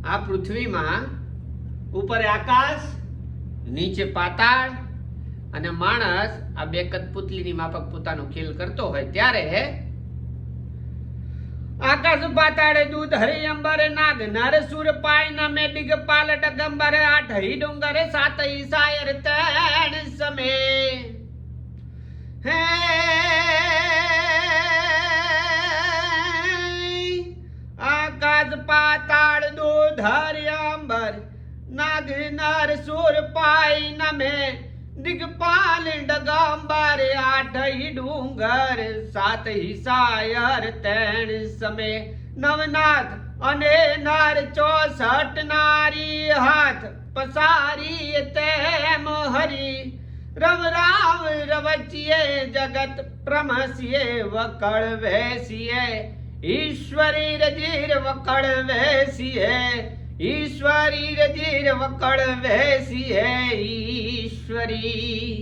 આ પૃથ્વીમાં ઉપર આકાશ, નીચે પાતાળ અને માણસ આ બે કઠપુતલીની માફક પોતાનો ખેલ કરતો હોય ત્યારે આકાશ પાતાળે દૂધ હરિ અંબરે નાગ નર સુર પાય નમે દિગપાલ ડગંબરે આઠ હરિ ડુંગરે સાત ઈસાયર તેણ સમે હે આકાશ પાતાળ દૂધ હરિ અંબર નાગ નર સુર પાય નમે દિગપાલ ડગંબર આઠ ડુંગર સાત હિસાયર તેણ સમે નવનાથ અને નર 64 નારી હાથ પસારી તેમ હરી રવ રાવ રવચિયે જગત પ્રમસિયે વકળ વેસિયે ઈશ્વરી રજીર વકળ વેસિયે ઈશ્વરી રજીર વકળ વેસિયે ઈશ્વરી।